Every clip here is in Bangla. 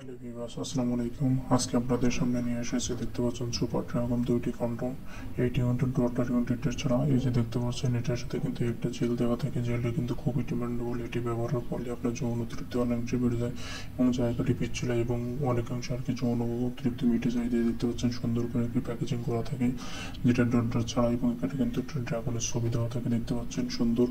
হ্যালো ভিউয়ার্স, আসসালামু আলাইকুম। আজকে আপনাদের সামনে নিয়ে এসেছি, দেখতে পাচ্ছেন সুপার ড্রাগন দুইটি কন্ডম। এইটি কিন্তু ডক্টর ইউনিটের ছাড়া, এই যে দেখতে পাচ্ছেন এটার সাথে কিন্তু একটা জেল দেওয়া থাকে। জেলটা কিন্তু খুবই ডিমান্ডেবল। এটি ব্যবহারের ফলে আপনার যৌন তৃপ্তি অনেকাংশে বেড়ে যায় এবং জায়গাটি পিচ্ছিল এবং অনেকাংশে আর কি যৌন তৃপ্তি মিটে যায়। এই দেখতে পাচ্ছেন সুন্দর করে একটি প্যাকেজিং করা থাকে, যেটা ডক্টর ছাড়া, এবং এখানে কিন্তু ড্রাগনের ছবি দেওয়া থাকে, দেখতে পাচ্ছেন সুন্দর।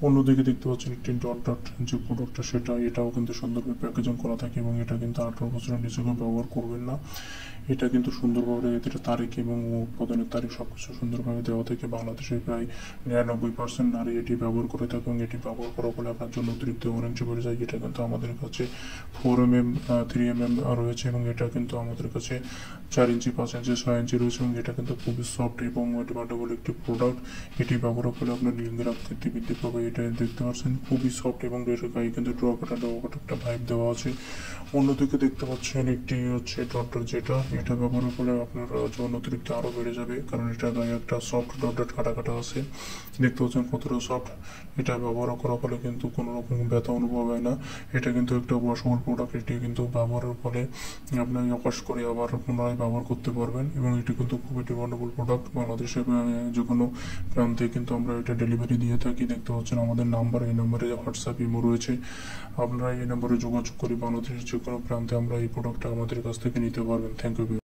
অন্যদিকে দেখতে পাচ্ছেন একটি ডট যে প্রোডাক্টটা, এটাও কিন্তু সুন্দরভাবে প্যাকেজিং করা থাকে এবং এটা কিন্তু 18 বছরের নিচে কেউ ব্যবহার করবেন না। এটা কিন্তু সুন্দরভাবে এদের তারিখ এবং উৎপাদনের তারিখ সবকিছু সুন্দরভাবে দেওয়া থাকে। বাংলাদেশে প্রায় 99% নারী এটি ব্যবহার করে থাকে এবং এটি ব্যবহার করার ফলে আপনার জন্য অতিরিক্ত অনেক বেড়ে যায়। এটা কিন্তু আমাদের কাছে 4 mm 3 mm রয়েছে এবং এটা কিন্তু আমাদের কাছে 4 ইঞ্চি 5 ইঞ্চি 6 ইঞ্চি রয়েছে এবং এটা কিন্তু খুবই সফট এবং ডিমান্ডেবল একটি প্রোডাক্ট। এটি ব্যবহার করলে আপনার লিঙ্গের আকৃতি বৃদ্ধি পাবে। এটা দেখতে পাচ্ছেন খুবই সফট এবং এর গায়ে কিন্তু ড্রকাটা একটা ভাইব দেওয়া আছে। অন্যদিকে দেখতে পাচ্ছেন একটি হচ্ছে ডট, এটা ব্যবহার করলে আপনার যৌন অতিরিক্ত আরও বেড়ে যাবে, কারণ এটা গায়ে একটা সফট ডট কাটা কাটা আছে। দেখতে পাচ্ছেন কতটা সফট। এটা ব্যবহার করার ফলে কিন্তু কোনো রকম ব্যথা অনুভব হয় না। এটা কিন্তু একটা ওয়াশেবল প্রোডাক্ট। এটি কিন্তু ব্যবহারের ফলে আপনি ওয়াশ করে আবার পুনরায় ব্যবহার করতে পারবেন এবং এটি কিন্তু খুবই ডিমান্ডেবল প্রোডাক্ট। বাংলাদেশে যে কোনো প্রান্তে কিন্তু আমরা এটা ডেলিভারি দিয়ে থাকি। দেখতে পাচ্ছেন আমাদের নাম্বার, এই নাম্বারে হোয়াটসঅ্যাপ ইমো রয়েছে। আপনারা এই নাম্বারে যোগাযোগ করে বাংলাদেশের যে কোনো প্রান্তে আমরা এই প্রোডাক্টটা আমাদের কাছ থেকে নিতে পারবেন। Thank you.